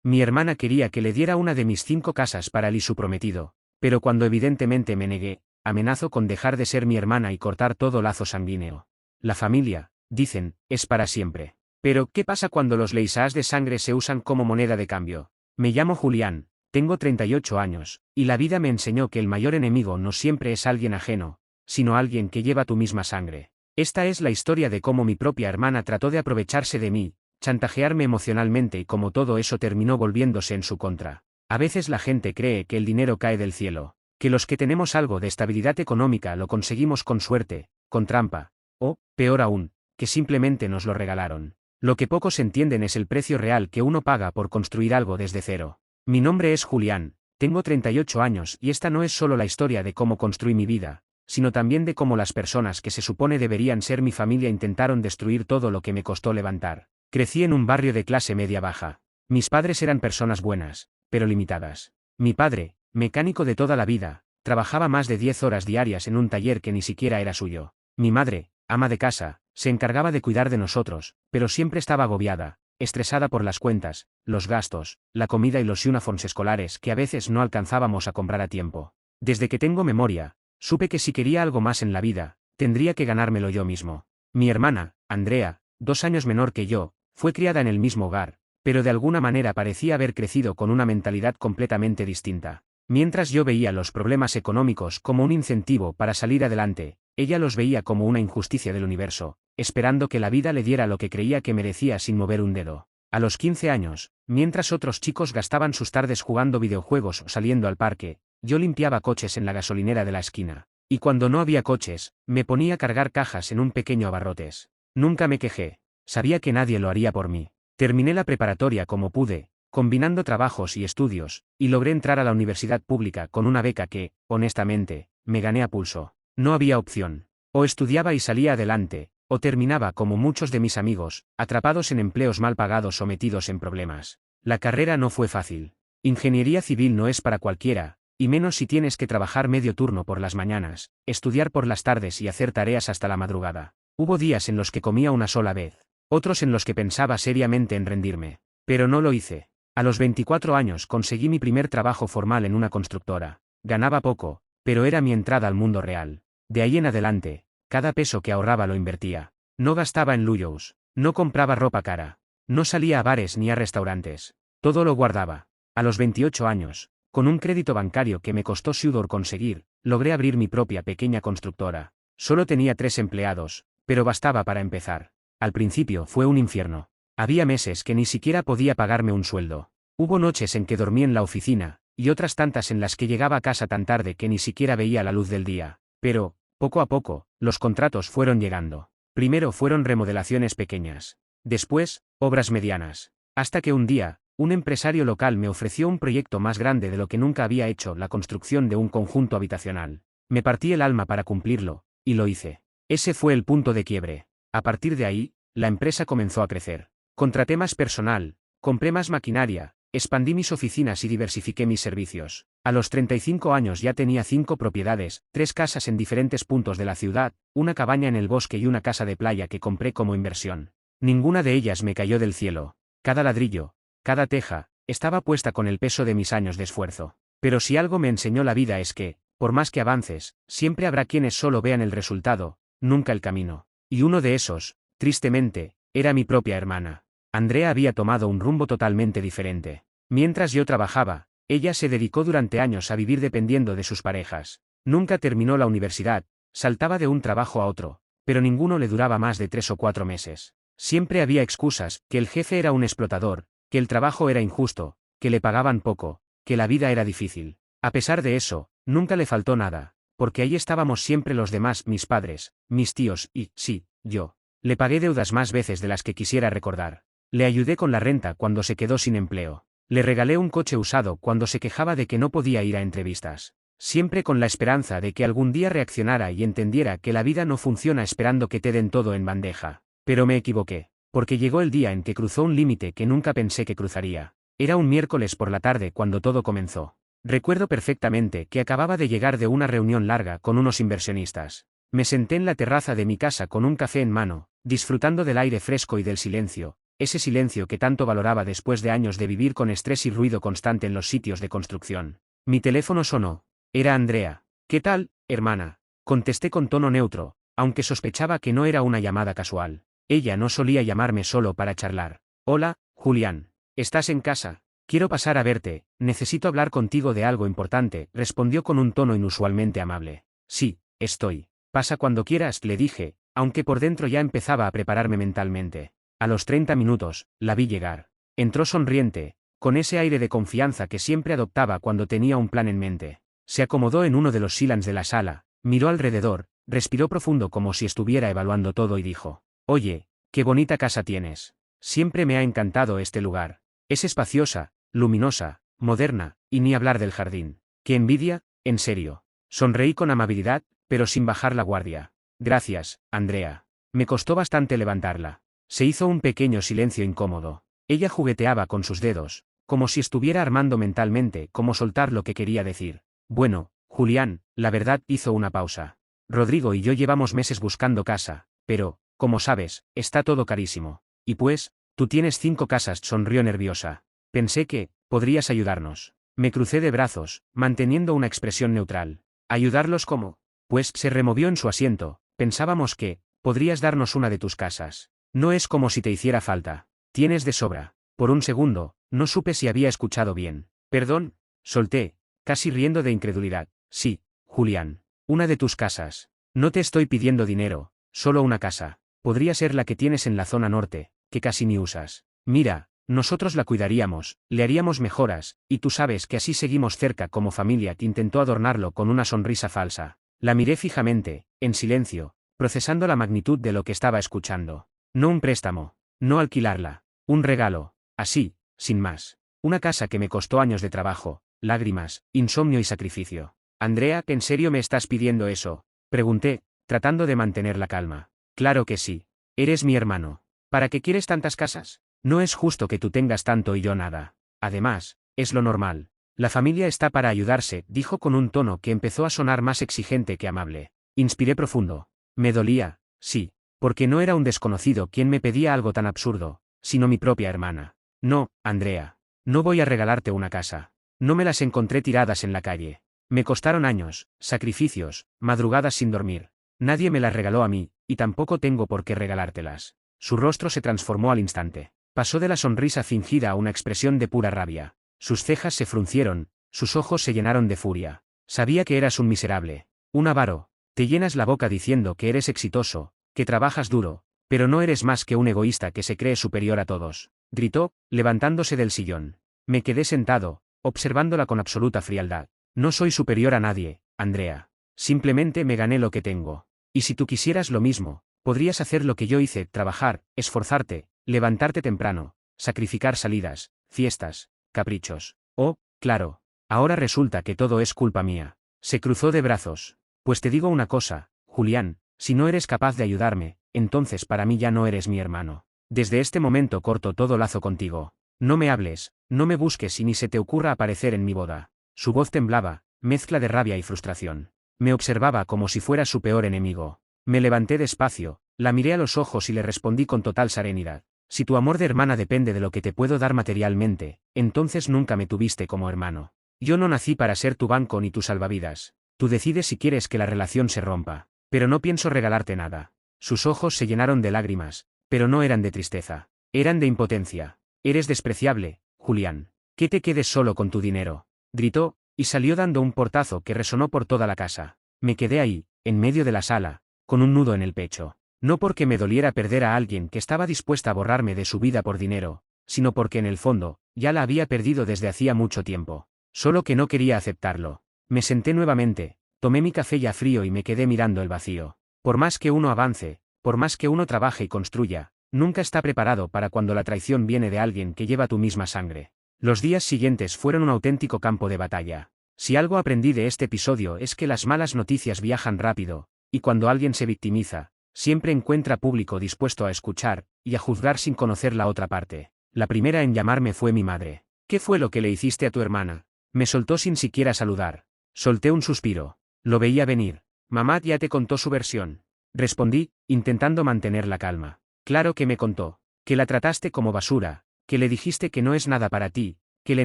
Mi hermana quería que le diera una de mis 5 casas para él y su prometido, pero cuando evidentemente me negué, amenazó con dejar de ser mi hermana y cortar todo lazo sanguíneo. La familia, dicen, es para siempre. Pero, ¿qué pasa cuando los leisás de sangre se usan como moneda de cambio? Me llamo Julián, tengo 38 años, y la vida me enseñó que el mayor enemigo no siempre es alguien ajeno, sino alguien que lleva tu misma sangre. Esta es la historia de cómo mi propia hermana trató de aprovecharse de mí, chantajearme emocionalmente y cómo todo eso terminó volviéndose en su contra. A veces la gente cree que el dinero cae del cielo, que los que tenemos algo de estabilidad económica lo conseguimos con suerte, con trampa, o, peor aún, que simplemente nos lo regalaron. Lo que pocos entienden es el precio real que uno paga por construir algo desde cero. Mi nombre es Julián, tengo 38 años y esta no es solo la historia de cómo construí mi vida, sino también de cómo las personas que se supone deberían ser mi familia intentaron destruir todo lo que me costó levantar. Crecí en un barrio de clase media-baja. Mis padres eran personas buenas, pero limitadas. Mi padre, mecánico de toda la vida, trabajaba más de 10 horas diarias en un taller que ni siquiera era suyo. Mi madre, ama de casa, se encargaba de cuidar de nosotros, pero siempre estaba agobiada, estresada por las cuentas, los gastos, la comida y los uniformes escolares que a veces no alcanzábamos a comprar a tiempo. Desde que tengo memoria, supe que si quería algo más en la vida, tendría que ganármelo yo mismo. Mi hermana, Andrea, 2 años menor que yo, fue criada en el mismo hogar, pero de alguna manera parecía haber crecido con una mentalidad completamente distinta. Mientras yo veía los problemas económicos como un incentivo para salir adelante, ella los veía como una injusticia del universo, esperando que la vida le diera lo que creía que merecía sin mover un dedo. A los 15 años, mientras otros chicos gastaban sus tardes jugando videojuegos o saliendo al parque, yo limpiaba coches en la gasolinera de la esquina. Y cuando no había coches, me ponía a cargar cajas en un pequeño abarrotes. Nunca me quejé. Sabía que nadie lo haría por mí. Terminé la preparatoria como pude, combinando trabajos y estudios, y logré entrar a la universidad pública con una beca que, honestamente, me gané a pulso. No había opción. O estudiaba y salía adelante, o terminaba como muchos de mis amigos, atrapados en empleos mal pagados o metidos en problemas. La carrera no fue fácil. Ingeniería civil no es para cualquiera, y menos si tienes que trabajar medio turno por las mañanas, estudiar por las tardes y hacer tareas hasta la madrugada. Hubo días en los que comía una sola vez, otros en los que pensaba seriamente en rendirme. Pero no lo hice. A los 24 años conseguí mi primer trabajo formal en una constructora. Ganaba poco, pero era mi entrada al mundo real. De ahí en adelante, cada peso que ahorraba lo invertía. No gastaba en lujos, no compraba ropa cara, no salía a bares ni a restaurantes. Todo lo guardaba. A los 28 años, con un crédito bancario que me costó sudor conseguir, logré abrir mi propia pequeña constructora. Solo tenía 3 empleados, pero bastaba para empezar. Al principio fue un infierno. Había meses que ni siquiera podía pagarme un sueldo. Hubo noches en que dormí en la oficina, y otras tantas en las que llegaba a casa tan tarde que ni siquiera veía la luz del día. Pero, poco a poco, los contratos fueron llegando. Primero fueron remodelaciones pequeñas. Después, obras medianas. Hasta que un día, un empresario local me ofreció un proyecto más grande de lo que nunca había hecho: la construcción de un conjunto habitacional. Me partí el alma para cumplirlo, y lo hice. Ese fue el punto de quiebre. A partir de ahí, la empresa comenzó a crecer. Contraté más personal, compré más maquinaria, expandí mis oficinas y diversifiqué mis servicios. A los 35 años ya tenía 5 propiedades, 3 casas en diferentes puntos de la ciudad, una cabaña en el bosque y una casa de playa que compré como inversión. Ninguna de ellas me cayó del cielo. Cada ladrillo, cada teja, estaba puesta con el peso de mis años de esfuerzo. Pero si algo me enseñó la vida es que, por más que avances, siempre habrá quienes solo vean el resultado, nunca el camino. Y uno de esos, tristemente, era mi propia hermana. Andrea había tomado un rumbo totalmente diferente. Mientras yo trabajaba, ella se dedicó durante años a vivir dependiendo de sus parejas. Nunca terminó la universidad, saltaba de un trabajo a otro, pero ninguno le duraba más de 3 o 4 meses. Siempre había excusas: que el jefe era un explotador, que el trabajo era injusto, que le pagaban poco, que la vida era difícil. A pesar de eso, nunca le faltó nada, porque ahí estábamos siempre los demás: mis padres, mis tíos y, sí, yo. Le pagué deudas más veces de las que quisiera recordar. Le ayudé con la renta cuando se quedó sin empleo. Le regalé un coche usado cuando se quejaba de que no podía ir a entrevistas. Siempre con la esperanza de que algún día reaccionara y entendiera que la vida no funciona esperando que te den todo en bandeja. Pero me equivoqué, porque llegó el día en que cruzó un límite que nunca pensé que cruzaría. Era un miércoles por la tarde cuando todo comenzó. Recuerdo perfectamente que acababa de llegar de una reunión larga con unos inversionistas. Me senté en la terraza de mi casa con un café en mano, disfrutando del aire fresco y del silencio. ese silencio que tanto valoraba después de años de vivir con estrés y ruido constante en los sitios de construcción. Mi teléfono sonó. Era Andrea. ¿Qué tal, hermana? Contesté con tono neutro, aunque sospechaba que no era una llamada casual. Ella no solía llamarme solo para charlar. Hola, Julián. ¿Estás en casa? Quiero pasar a verte, necesito hablar contigo de algo importante, respondió con un tono inusualmente amable. Sí, estoy. Pasa cuando quieras, le dije, aunque por dentro ya empezaba a prepararme mentalmente. A los 30 minutos, la vi llegar. Entró sonriente, con ese aire de confianza que siempre adoptaba cuando tenía un plan en mente. Se acomodó en uno de los silans de la sala, miró alrededor, respiró profundo como si estuviera evaluando todo y dijo: Oye, qué bonita casa tienes. Siempre me ha encantado este lugar. Es espaciosa, luminosa, moderna, y ni hablar del jardín. ¡Qué envidia! En serio. Sonreí con amabilidad, pero sin bajar la guardia. Gracias, Andrea. Me costó bastante levantarla. Se hizo un pequeño silencio incómodo. Ella jugueteaba con sus dedos, como si estuviera armando mentalmente cómo soltar lo que quería decir. Bueno, Julián, la verdad, hizo una pausa. Rodrigo y yo llevamos meses buscando casa, pero, como sabes, está todo carísimo. Y pues, tú tienes 5 casas, sonrió nerviosa. Pensé que podrías ayudarnos. Me crucé de brazos, manteniendo una expresión neutral. ¿Ayudarlos cómo? Pues se removió en su asiento. Pensábamos que podrías darnos una de tus casas. No es como si te hiciera falta. Tienes de sobra. Por un segundo, no supe si había escuchado bien. Perdón, solté, casi riendo de incredulidad. Sí, Julián. Una de tus casas. No te estoy pidiendo dinero, solo una casa. Podría ser la que tienes en la zona norte, que casi ni usas. Mira, nosotros la cuidaríamos, le haríamos mejoras, y tú sabes que así seguimos cerca como familia. Intentó adornarlo con una sonrisa falsa. La miré fijamente, en silencio, procesando la magnitud de lo que estaba escuchando. No un préstamo, no alquilarla, un regalo, así, sin más. Una casa que me costó años de trabajo, lágrimas, insomnio y sacrificio. Andrea, ¿en serio me estás pidiendo eso? Pregunté, tratando de mantener la calma. Claro que sí. Eres mi hermano. ¿Para qué quieres tantas casas? No es justo que tú tengas tanto y yo nada. Además, es lo normal. La familia está para ayudarse, dijo con un tono que empezó a sonar más exigente que amable. Inspiré profundo. Me dolía, sí, porque no era un desconocido quien me pedía algo tan absurdo, sino mi propia hermana. No, Andrea. No voy a regalarte una casa. No me las encontré tiradas en la calle. Me costaron años, sacrificios, madrugadas sin dormir. Nadie me las regaló a mí, y tampoco tengo por qué regalártelas. Su rostro se transformó al instante. Pasó de la sonrisa fingida a una expresión de pura rabia. Sus cejas se fruncieron, sus ojos se llenaron de furia. Sabía que eras un miserable, un avaro. Te llenas la boca diciendo que eres exitoso, que trabajas duro, pero no eres más que un egoísta que se cree superior a todos, gritó, levantándose del sillón. Me quedé sentado, observándola con absoluta frialdad. No soy superior a nadie, Andrea. Simplemente me gané lo que tengo. Y si tú quisieras lo mismo, podrías hacer lo que yo hice: trabajar, esforzarte, levantarte temprano, sacrificar salidas, fiestas, caprichos. Oh, claro. Ahora resulta que todo es culpa mía. Se cruzó de brazos. Pues te digo una cosa, Julián, si no eres capaz de ayudarme, entonces para mí ya no eres mi hermano. Desde este momento corto todo lazo contigo. No me hables, no me busques y ni se te ocurra aparecer en mi boda. Su voz temblaba, mezcla de rabia y frustración. Me observaba como si fuera su peor enemigo. Me levanté despacio, la miré a los ojos y le respondí con total serenidad. Si tu amor de hermana depende de lo que te puedo dar materialmente, entonces nunca me tuviste como hermano. Yo no nací para ser tu banco ni tu salvavidas. Tú decides si quieres que la relación se rompa. Pero no pienso regalarte nada. Sus ojos se llenaron de lágrimas, pero no eran de tristeza. Eran de impotencia. Eres despreciable, Julián. Que te quedes solo con tu dinero. Gritó, y salió dando un portazo que resonó por toda la casa. Me quedé ahí, en medio de la sala, con un nudo en el pecho. No porque me doliera perder a alguien que estaba dispuesta a borrarme de su vida por dinero, sino porque en el fondo, ya la había perdido desde hacía mucho tiempo. Solo que no quería aceptarlo. Me senté nuevamente, tomé mi café ya frío y me quedé mirando el vacío. Por más que uno avance, por más que uno trabaje y construya, nunca está preparado para cuando la traición viene de alguien que lleva tu misma sangre. Los días siguientes fueron un auténtico campo de batalla. Si algo aprendí de este episodio es que las malas noticias viajan rápido, y cuando alguien se victimiza, siempre encuentra público dispuesto a escuchar y a juzgar sin conocer la otra parte. La primera en llamarme fue mi madre. ¿Qué fue lo que le hiciste a tu hermana? Me soltó sin siquiera saludar. Solté un suspiro. Lo veía venir. Mamá ya te contó su versión. Respondí, intentando mantener la calma. Claro que me contó. Que la trataste como basura, que le dijiste que no es nada para ti, que le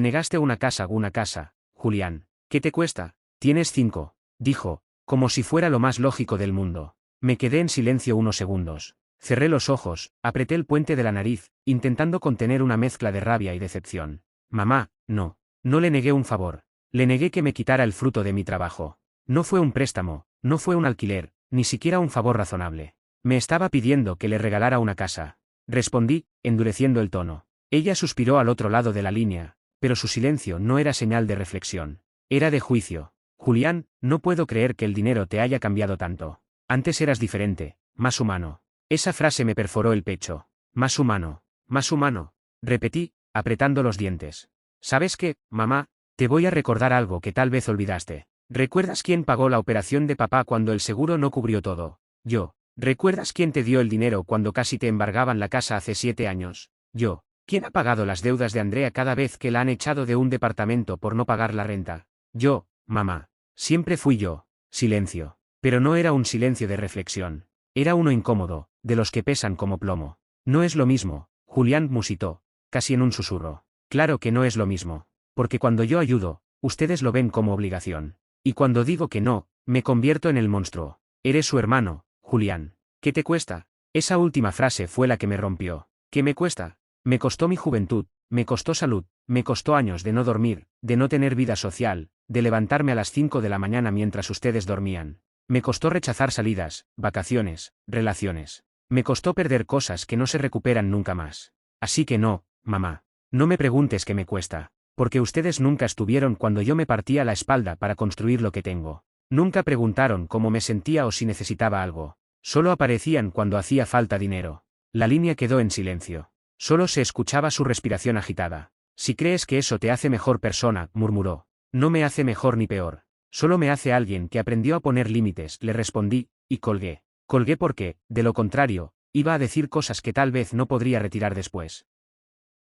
negaste una casa. Julián. ¿Qué te cuesta? Tienes 5, dijo, como si fuera lo más lógico del mundo. Me quedé en silencio unos segundos. Cerré los ojos, apreté el puente de la nariz, intentando contener una mezcla de rabia y decepción. Mamá, no. No le negué un favor. Le negué que me quitara el fruto de mi trabajo. No fue un préstamo, no fue un alquiler, ni siquiera un favor razonable. Me estaba pidiendo que le regalara una casa. Respondí, endureciendo el tono. Ella suspiró al otro lado de la línea, pero su silencio no era señal de reflexión. Era de juicio. Julián, no puedo creer que el dinero te haya cambiado tanto. Antes eras diferente, más humano. Esa frase me perforó el pecho. Más humano, más humano. Repetí, apretando los dientes. ¿Sabes qué, mamá? Te voy a recordar algo que tal vez olvidaste. ¿Recuerdas quién pagó la operación de papá cuando el seguro no cubrió todo? Yo. ¿Recuerdas quién te dio el dinero cuando casi te embargaban la casa hace 7 años? Yo. ¿Quién ha pagado las deudas de Andrea cada vez que la han echado de un departamento por no pagar la renta? Yo, mamá. Siempre fui yo. Silencio. Pero no era un silencio de reflexión. Era uno incómodo, de los que pesan como plomo. No es lo mismo, Julián musitó, casi en un susurro. Claro que no es lo mismo. Porque cuando yo ayudo, ustedes lo ven como obligación. Y cuando digo que no, me convierto en el monstruo. Eres su hermano, Julián. ¿Qué te cuesta? Esa última frase fue la que me rompió. ¿Qué me cuesta? Me costó mi juventud, me costó salud, me costó años de no dormir, de no tener vida social, de levantarme a las 5 de la mañana mientras ustedes dormían. Me costó rechazar salidas, vacaciones, relaciones. Me costó perder cosas que no se recuperan nunca más. Así que no, mamá. No me preguntes qué me cuesta, porque ustedes nunca estuvieron cuando yo me partía la espalda para construir lo que tengo. Nunca preguntaron cómo me sentía o si necesitaba algo. Solo aparecían cuando hacía falta dinero. La línea quedó en silencio. Solo se escuchaba su respiración agitada. Si crees que eso te hace mejor persona, murmuró. No me hace mejor ni peor. Solo me hace alguien que aprendió a poner límites, le respondí, y colgué. Colgué porque, de lo contrario, iba a decir cosas que tal vez no podría retirar después.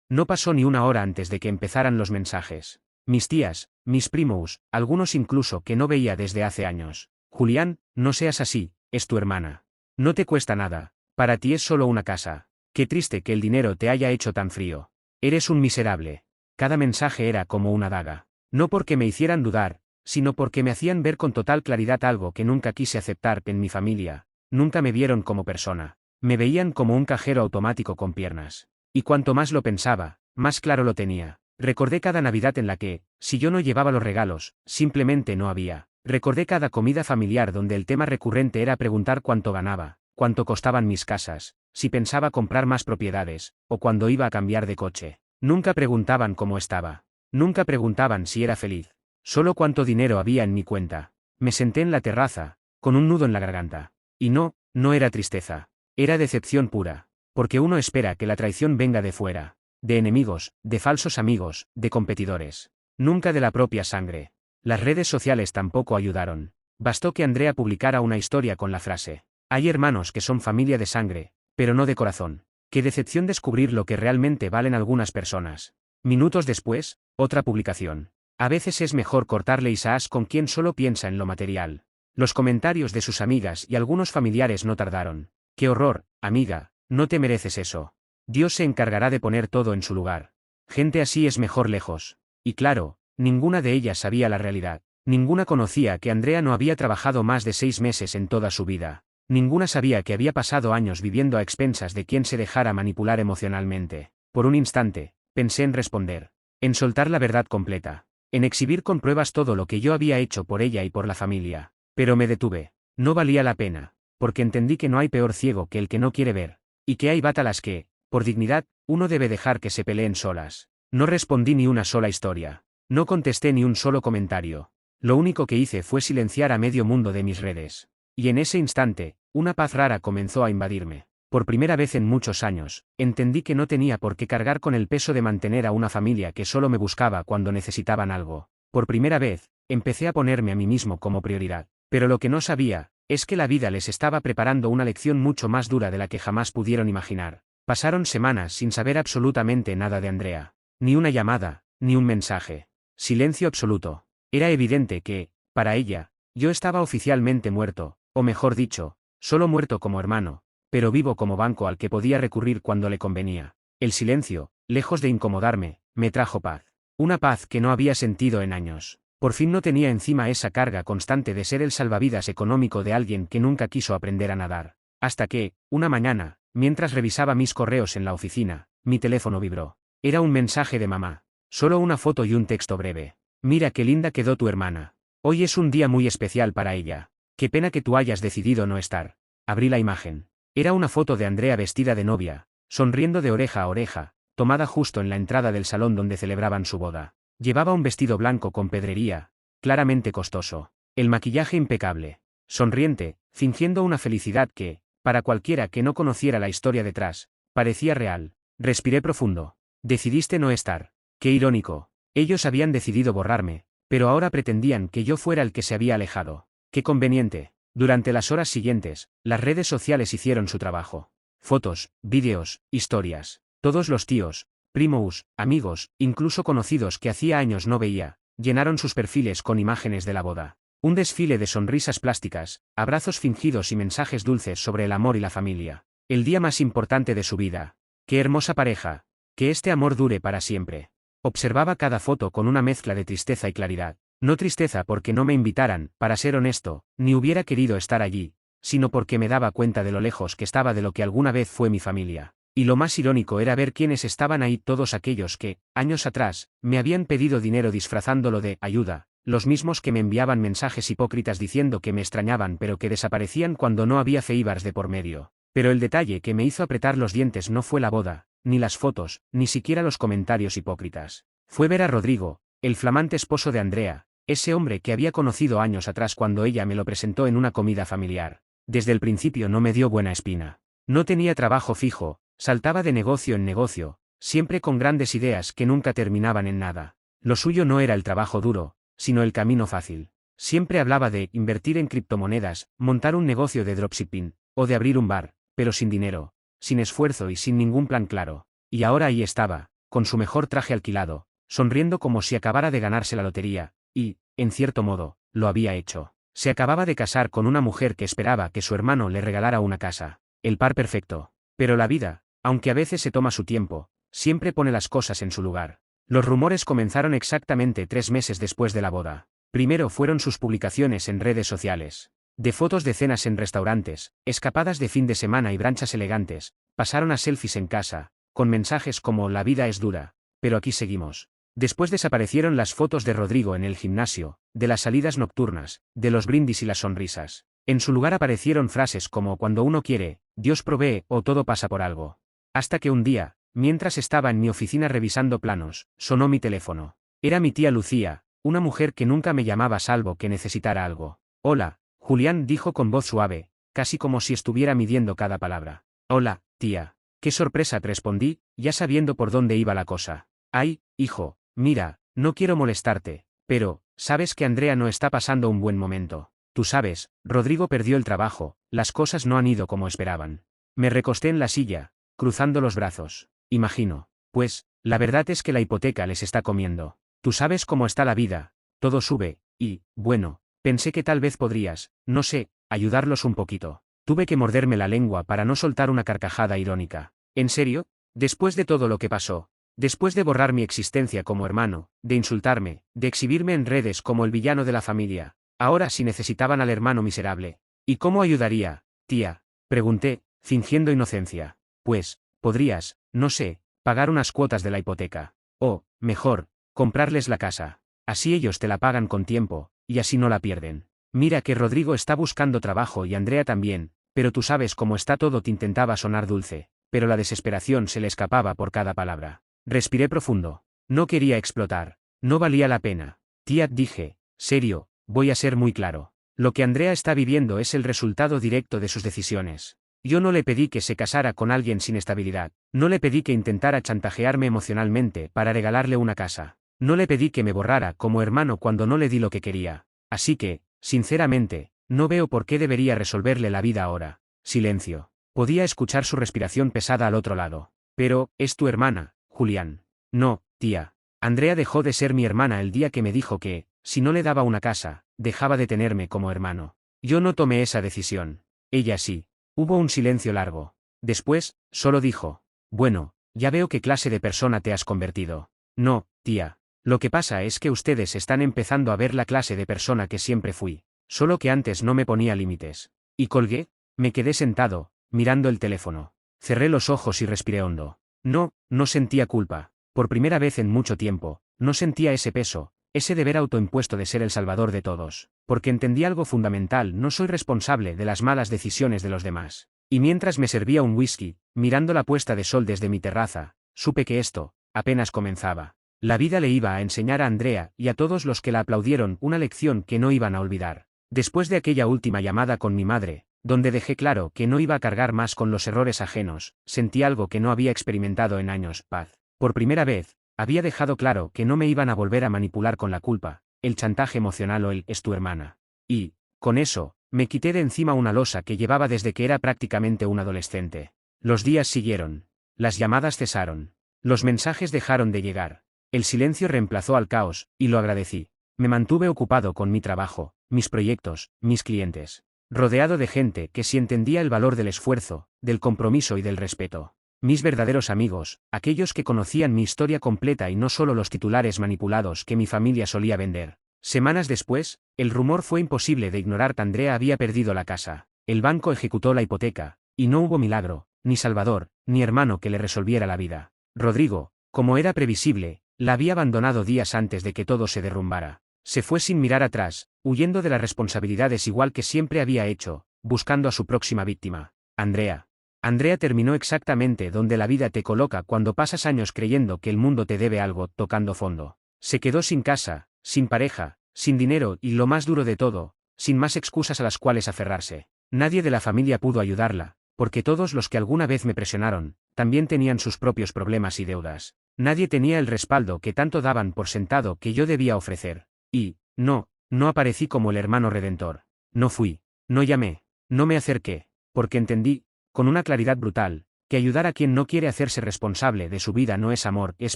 No pasó ni una hora antes de que empezaran los mensajes. Mis tías, mis primos, algunos incluso que no veía desde hace años. Julián, no seas así, es tu hermana. No te cuesta nada, para ti es solo una casa. Qué triste que el dinero te haya hecho tan frío. Eres un miserable. Cada mensaje era como una daga. No porque me hicieran dudar, sino porque me hacían ver con total claridad algo que nunca quise aceptar en mi familia. Nunca me vieron como persona. Me veían como un cajero automático con piernas. Y cuanto más lo pensaba, más claro lo tenía. Recordé cada Navidad en la que, si yo no llevaba los regalos, simplemente no había. Recordé cada comida familiar donde el tema recurrente era preguntar cuánto ganaba, cuánto costaban mis casas, si pensaba comprar más propiedades, o cuando iba a cambiar de coche. Nunca preguntaban cómo estaba. Nunca preguntaban si era feliz. Solo cuánto dinero había en mi cuenta. Me senté en la terraza, con un nudo en la garganta. Y no, no era tristeza. Era decepción pura. Porque uno espera que la traición venga de fuera. De enemigos, de falsos amigos, de competidores. Nunca de la propia sangre. Las redes sociales tampoco ayudaron. Bastó que Andrea publicara una historia con la frase: hay hermanos que son familia de sangre, pero no de corazón. Qué decepción descubrir lo que realmente valen algunas personas. Minutos después, otra publicación. A veces es mejor cortarle isas con quien solo piensa en lo material. Los comentarios de sus amigas y algunos familiares no tardaron. ¡Qué horror, amiga! No te mereces eso. Dios se encargará de poner todo en su lugar. Gente así es mejor lejos. Y claro, ninguna de ellas sabía la realidad. Ninguna conocía que Andrea no había trabajado más de 6 meses en toda su vida. Ninguna sabía que había pasado años viviendo a expensas de quien se dejara manipular emocionalmente. Por un instante, pensé en responder. En soltar la verdad completa. En exhibir con pruebas todo lo que yo había hecho por ella y por la familia. Pero me detuve. No valía la pena. Porque entendí que no hay peor ciego que el que no quiere ver. Y que hay batallas que, por dignidad, uno debe dejar que se peleen solas. No respondí ni una sola historia. No contesté ni un solo comentario. Lo único que hice fue silenciar a medio mundo de mis redes. Y en ese instante, una paz rara comenzó a invadirme. Por primera vez en muchos años, entendí que no tenía por qué cargar con el peso de mantener a una familia que solo me buscaba cuando necesitaban algo. Por primera vez, empecé a ponerme a mí mismo como prioridad. Pero lo que no sabía, es que la vida les estaba preparando una lección mucho más dura de la que jamás pudieron imaginar. Pasaron semanas sin saber absolutamente nada de Andrea. Ni una llamada, ni un mensaje. Silencio absoluto. Era evidente que, para ella, yo estaba oficialmente muerto, o mejor dicho, solo muerto como hermano, pero vivo como banco al que podía recurrir cuando le convenía. El silencio, lejos de incomodarme, me trajo paz. Una paz que no había sentido en años. Por fin no tenía encima esa carga constante de ser el salvavidas económico de alguien que nunca quiso aprender a nadar. Hasta que, una mañana, mientras revisaba mis correos en la oficina, mi teléfono vibró. Era un mensaje de mamá. Solo una foto y un texto breve. Mira qué linda quedó tu hermana. Hoy es un día muy especial para ella. Qué pena que tú hayas decidido no estar. Abrí la imagen. Era una foto de Andrea vestida de novia, sonriendo de oreja a oreja, tomada justo en la entrada del salón donde celebraban su boda. Llevaba un vestido blanco con pedrería, claramente costoso. El maquillaje impecable. Sonriente, fingiendo una felicidad que, para cualquiera que no conociera la historia detrás, parecía real. Respiré profundo. Decidiste no estar. Qué irónico. Ellos habían decidido borrarme, pero ahora pretendían que yo fuera el que se había alejado. Qué conveniente. Durante las horas siguientes, las redes sociales hicieron su trabajo. Fotos, vídeos, historias. Todos los tíos, primos, amigos, incluso conocidos que hacía años no veía, llenaron sus perfiles con imágenes de la boda. Un desfile de sonrisas plásticas, abrazos fingidos y mensajes dulces sobre el amor y la familia. El día más importante de su vida. Qué hermosa pareja. Que este amor dure para siempre. Observaba cada foto con una mezcla de tristeza y claridad. No tristeza porque no me invitaran, para ser honesto, ni hubiera querido estar allí, sino porque me daba cuenta de lo lejos que estaba de lo que alguna vez fue mi familia. Y lo más irónico era ver quiénes estaban ahí, todos aquellos que, años atrás, me habían pedido dinero disfrazándolo de ayuda, los mismos que me enviaban mensajes hipócritas diciendo que me extrañaban pero que desaparecían cuando no había feivars de por medio. Pero el detalle que me hizo apretar los dientes no fue la boda, ni las fotos, ni siquiera los comentarios hipócritas. Fue ver a Rodrigo, el flamante esposo de Andrea, ese hombre que había conocido años atrás cuando ella me lo presentó en una comida familiar. Desde el principio no me dio buena espina. No tenía trabajo fijo, saltaba de negocio en negocio, siempre con grandes ideas que nunca terminaban en nada. Lo suyo no era el trabajo duro, sino el camino fácil. Siempre hablaba de invertir en criptomonedas, montar un negocio de dropshipping, o de abrir un bar, pero sin dinero, sin esfuerzo y sin ningún plan claro. Y ahora ahí estaba, con su mejor traje alquilado, sonriendo como si acabara de ganarse la lotería, y, en cierto modo, lo había hecho. Se acababa de casar con una mujer que esperaba que su hermano le regalara una casa. El par perfecto. Pero la vida, aunque a veces se toma su tiempo, siempre pone las cosas en su lugar. Los rumores comenzaron exactamente 3 meses después de la boda. Primero fueron sus publicaciones en redes sociales. De fotos de cenas en restaurantes, escapadas de fin de semana y branchas elegantes, pasaron a selfies en casa, con mensajes como "la vida es dura, pero aquí seguimos". Después desaparecieron las fotos de Rodrigo en el gimnasio, de las salidas nocturnas, de los brindis y las sonrisas. En su lugar aparecieron frases como "cuando uno quiere, Dios provee" o "todo pasa por algo". Hasta que un día, mientras estaba en mi oficina revisando planos, sonó mi teléfono. Era mi tía Lucía, una mujer que nunca me llamaba salvo que necesitara algo. «Hola, Julián», dijo con voz suave, casi como si estuviera midiendo cada palabra. «Hola, tía». «Qué sorpresa», respondí, ya sabiendo por dónde iba la cosa. «Ay, hijo, mira, no quiero molestarte, pero, sabes que Andrea no está pasando un buen momento. Tú sabes, Rodrigo perdió el trabajo, las cosas no han ido como esperaban». Me recosté en la silla, cruzando los brazos. «Imagino. Pues, la verdad es que la hipoteca les está comiendo. Tú sabes cómo está la vida, todo sube, y, bueno, pensé que tal vez podrías, no sé, ayudarlos un poquito». Tuve que morderme la lengua para no soltar una carcajada irónica. «¿En serio? Después de todo lo que pasó? Después de borrar mi existencia como hermano, de insultarme, de exhibirme en redes como el villano de la familia, ahora sí necesitaban al hermano miserable? ¿Y cómo ayudaría, tía?», pregunté, fingiendo inocencia. «Pues, podrías, no sé, pagar unas cuotas de la hipoteca. O, mejor, comprarles la casa. Así ellos te la pagan con tiempo, y así no la pierden. Mira que Rodrigo está buscando trabajo y Andrea también, pero tú sabes cómo está todo». Te intentaba sonar dulce, pero la desesperación se le escapaba por cada palabra. Respiré profundo. No quería explotar. No valía la pena. «Tía», dije, serio, voy a ser muy claro. Lo que Andrea está viviendo es el resultado directo de sus decisiones. Yo no le pedí que se casara con alguien sin estabilidad. No le pedí que intentara chantajearme emocionalmente para regalarle una casa. No le pedí que me borrara como hermano cuando no le di lo que quería. Así que, sinceramente, no veo por qué debería resolverle la vida ahora. Silencio. Podía escuchar su respiración pesada al otro lado. «Pero, es tu hermana, Julián». «No, tía. Andrea dejó de ser mi hermana el día que me dijo que, si no le daba una casa, dejaba de tenerme como hermano. Yo no tomé esa decisión. Ella sí. Hubo un silencio largo. Después, solo dijo: bueno, ya veo qué clase de persona te has convertido. No, tía. Lo que pasa es que ustedes están empezando a ver la clase de persona que siempre fui. Solo que antes no me ponía límites. Y colgué. Me quedé sentado, mirando el teléfono. Cerré los ojos y respiré hondo. No sentía culpa. Por primera vez en mucho tiempo, no sentía ese peso, ese deber autoimpuesto de ser el salvador de todos. Porque entendí algo fundamental: no soy responsable de las malas decisiones de los demás. Y mientras me servía un whisky, mirando la puesta de sol desde mi terraza, supe que esto apenas comenzaba. La vida le iba a enseñar a Andrea y a todos los que la aplaudieron una lección que no iban a olvidar. Después de aquella última llamada con mi madre, donde dejé claro que no iba a cargar más con los errores ajenos, sentí algo que no había experimentado en años: paz. Por primera vez, había dejado claro que no me iban a volver a manipular con la culpa, el chantaje emocional o el «es tu hermana». Y, con eso, me quité de encima una losa que llevaba desde que era prácticamente un adolescente. Los días siguieron. Las llamadas cesaron. Los mensajes dejaron de llegar. El silencio reemplazó al caos, y lo agradecí. Me mantuve ocupado con mi trabajo, mis proyectos, mis clientes. Rodeado de gente que sí entendía el valor del esfuerzo, del compromiso y del respeto. Mis verdaderos amigos, aquellos que conocían mi historia completa y no solo los titulares manipulados que mi familia solía vender. Semanas después, el rumor fue imposible de ignorar: Andrea había perdido la casa. El banco ejecutó la hipoteca, y no hubo milagro, ni salvador, ni hermano que le resolviera la vida. Rodrigo, como era previsible, la había abandonado días antes de que todo se derrumbara. Se fue sin mirar atrás, huyendo de las responsabilidades igual que siempre había hecho, buscando a su próxima víctima. Andrea. Andrea terminó exactamente donde la vida te coloca cuando pasas años creyendo que el mundo te debe algo, tocando fondo. Se quedó sin casa, sin pareja, sin dinero y, lo más duro de todo, sin más excusas a las cuales aferrarse. Nadie de la familia pudo ayudarla, porque todos los que alguna vez me presionaron, también tenían sus propios problemas y deudas. Nadie tenía el respaldo que tanto daban por sentado que yo debía ofrecer. Y, no aparecí como el hermano redentor. No fui. No llamé. No me acerqué. Porque entendí, con una claridad brutal, que ayudar a quien no quiere hacerse responsable de su vida no es amor, es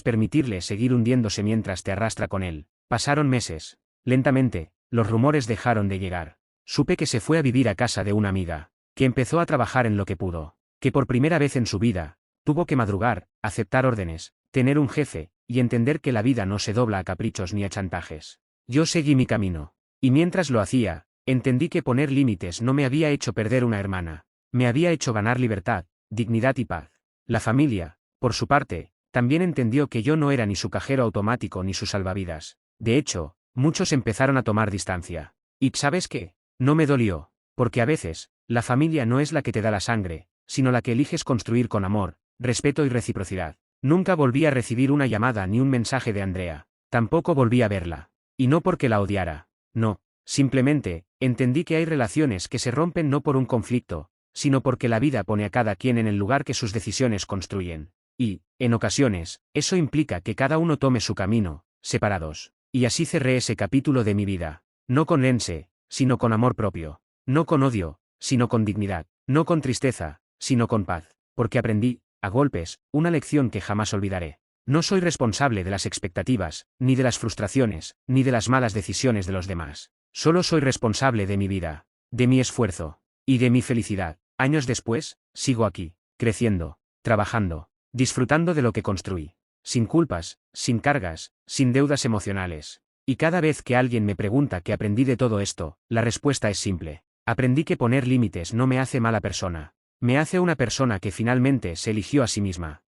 permitirle seguir hundiéndose mientras te arrastra con él. Pasaron meses. Lentamente, los rumores dejaron de llegar. Supe que se fue a vivir a casa de una amiga, que empezó a trabajar en lo que pudo, que por primera vez en su vida, tuvo que madrugar, aceptar órdenes, tener un jefe, y entender que la vida no se dobla a caprichos ni a chantajes. Yo seguí mi camino. Y mientras lo hacía, entendí que poner límites no me había hecho perder una hermana. Me había hecho ganar libertad, dignidad y paz. La familia, por su parte, también entendió que yo no era ni su cajero automático ni su salvavidas. De hecho, muchos empezaron a tomar distancia. ¿Y sabes qué? No me dolió. Porque a veces, la familia no es la que te da la sangre, sino la que eliges construir con amor, respeto y reciprocidad. Nunca volví a recibir una llamada ni un mensaje de Andrea. Tampoco volví a verla. Y no porque la odiara. No. Simplemente, entendí que hay relaciones que se rompen no por un conflicto, sino porque la vida pone a cada quien en el lugar que sus decisiones construyen. Y, en ocasiones, eso implica que cada uno tome su camino, separados. Y así cerré ese capítulo de mi vida. No con lense, sino con amor propio. No con odio, sino con dignidad. No con tristeza, sino con paz. Porque aprendí, a golpes, una lección que jamás olvidaré. No soy responsable de las expectativas, ni de las frustraciones, ni de las malas decisiones de los demás. Solo soy responsable de mi vida, de mi esfuerzo, y de mi felicidad. Años después, sigo aquí, creciendo, trabajando, disfrutando de lo que construí. Sin culpas, sin cargas, sin deudas emocionales. Y cada vez que alguien me pregunta qué aprendí de todo esto, la respuesta es simple. Aprendí que poner límites no me hace mala persona. Me hace una persona que finalmente se eligió a sí misma.